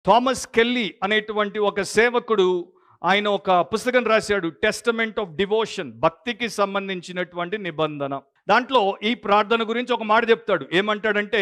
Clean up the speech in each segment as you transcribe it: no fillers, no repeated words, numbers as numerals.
Thomas Kelly అనేటువంటి ఒక సేవకుడు ఆయన ఒక పుస్తకం రాశాడు, టెస్టమెంట్ ఆఫ్ డివోషన్, భక్తికి సంబంధించినటువంటి నిబంధన. దాంట్లో ఈ ప్రార్థన గురించి ఒక మాట చెప్తాడు. ఏమంటాడంటే,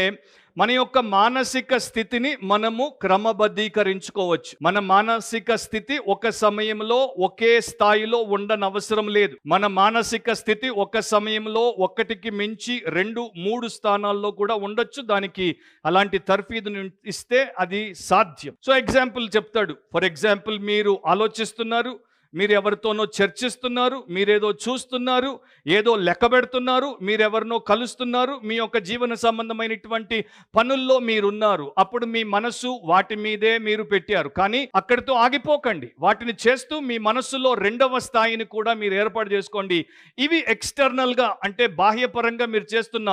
మన యొక్క మానసిక స్థితిని మనము క్రమబద్ధీకరించుకోవచ్చు. మన మానసిక స్థితి ఒక సమయంలో ఒకే స్థాయిలో ఉండనవసరం లేదు. మన మానసిక స్థితి ఒక సమయంలో ఒకటికి మించి 2-3 స్థానాల్లో కూడా ఉండొచ్చు. దానికి అలాంటి తర్ఫీదుని ఇస్తే అది సాధ్యం. సో ఎగ్జాంపుల్ చెప్తాడు. ఫర్ ఎగ్జాంపుల్, మీరు ఆలోచిస్తున్నారు, మీరు ఎవరితోనో చర్చిస్తున్నారు, మీరేదో చూస్తున్నారు, ఏదో లెక్క పెడుతున్నారు, మీరెవరినో కలుస్తున్నారు, మీ యొక్క జీవన సంబంధమైనటువంటి పనుల్లో మీరున్నారు. అప్పుడు మీ మనసు వాటి మీదే మీరు పెట్టారు. కానీ అక్కడితో ఆగిపోకండి. వాటిని చేస్తూ మీ మనస్సులో 2వ స్థాయిని కూడా మీరు ఏర్పాటు చేసుకోండి. ఇవి ఎక్స్టర్నల్గా, అంటే బాహ్యపరంగా మీరు చేస్తున్న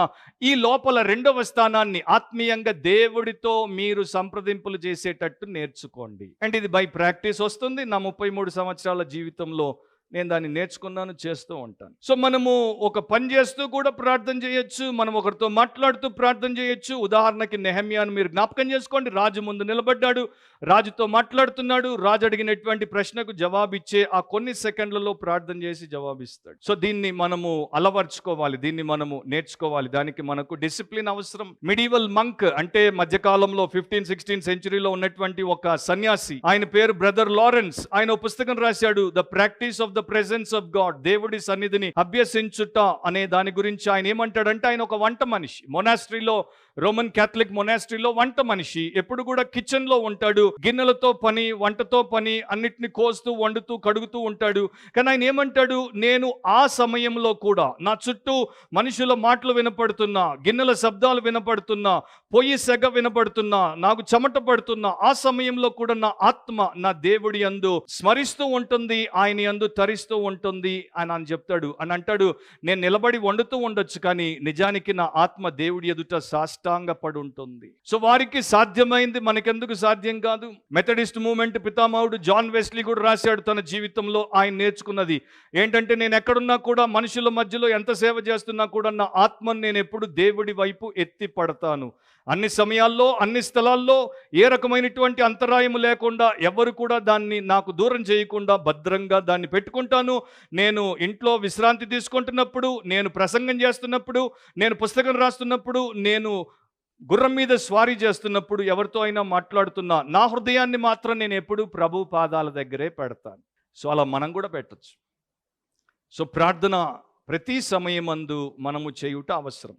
ఈ లోపల 2వ స్థానాన్ని ఆత్మీయంగా దేవుడితో మీరు సంప్రదింపులు చేసేటట్టు నేర్చుకోండి. అండ్ ఇది బై ప్రాక్టీస్ వస్తుంది. నా 33 సంవత్సరాల జీవితంలో నేను దాన్ని నేర్చుకున్నాను, చేస్తూ ఉంటాను. సో మనము ఒక పని చేస్తూ కూడా ప్రార్థన చేయొచ్చు, మనం ఒకరితో మాట్లాడుతూ ప్రార్థన చేయొచ్చు. ఉదాహరణకి నెహెమ్యాను మీరు జ్ఞాపకం చేసుకోండి. రాజు ముందు నిలబడ్డాడు, రాజుతో మాట్లాడుతున్నాడు. రాజు అడిగినటువంటి ప్రశ్నకు జవాబిచ్చే ఆ కొన్ని సెకండ్లలో ప్రార్థన చేసి జవాబిస్తాడు. సో దీన్ని మనము అలవర్చుకోవాలి, దీన్ని మనము నేర్చుకోవాలి. దానికి మనకు డిసిప్లిన్ అవసరం. మిడివల్ మంక్ అంటే మధ్యకాలంలో 15-16 సెంచురీలో ఉన్నటువంటి ఒక సన్యాసి, ఆయన పేరు బ్రదర్ లారెన్స్. ఆయన పుస్తకం రాశాడు, the practice of the presence of God, దేవుడి సన్నిధిని అభ్యసించుట అనే దాని గురించి. ఆయన ఏమంటాడంటే, ఆయన ఒక వంట మనిషి. మొనాస్ట్రీలో, రోమన్ క్యాథలిక్ మొనాస్ట్రీలో వంట మనిషి. ఎప్పుడు కూడా కిచెన్ లో ఉంటాడు. గిన్నెలతో పని, వంటతో పని, అన్నిటిని కోస్తూ వండుతూ కడుగుతూ ఉంటాడు. కానీ ఆయన ఏమంటాడు, నేను ఆ సమయంలో కూడా నా చుట్టూ మనుషుల మాటలు వినపడుతున్నా, గిన్నెల శబ్దాలు వినపడుతున్నా, పొయ్యి సెగ వినపడుతున్నా, నాకు చెమట పడుతున్నా, ఆ సమయంలో కూడా నా ఆత్మ నా దేవుడి యందు స్మరిస్తూ ఉంటుంది, ఆయన యందు తరిస్తూ ఉంటుంది అని చెప్తాడు. అని అంటాడు, నేను నిలబడి వండుతూ ఉండొచ్చు, కానీ నిజానికి నా ఆత్మ దేవుడి ఎదుట సాష్టాంగపడి ఉంటుంది. సో వారికి సాధ్యమైంది మనకెందుకు సాధ్యం కాదు? మెథడిస్ట్ మూవ్మెంట్ పితామహుడు జాన్ వెస్లీ కూడా రాశాడు తన జీవితంలో. ఆయన నేర్చుకున్నది ఏంటంటే, నేను ఎక్కడున్నా కూడా, మనుషుల మధ్యలో ఎంత సేవ చేస్తున్నా కూడా, నా ఆత్మను నేను ఎప్పుడు దేవుడి వైపు ఎత్తి పడతాను. అన్ని సమయాల్లో, అన్ని స్థలాల్లో ఏ రకమైనటువంటి అంతరాయము లేకుండా, ఎవరు కూడా దాన్ని నాకు దూరం చేయకుండా భద్రంగా దాన్ని పెట్టుకుంటాను. నేను ఇంట్లో విశ్రాంతి తీసుకుంటున్నప్పుడు, నేను ప్రసంగం చేస్తున్నప్పుడు, నేను పుస్తకం రాస్తున్నప్పుడు, నేను గుర్రం మీద స్వారీ చేస్తున్నప్పుడు, ఎవరితో అయినా మాట్లాడుతున్నా, నా హృదయాన్ని మాత్రం నేను ఎప్పుడూ ప్రభు పాదాల దగ్గరే పెడతాను. సో అలా మనం కూడా పెట్టచ్చు. సో ప్రార్థన ప్రతి సమయమందు మనము చేయుట అవసరం.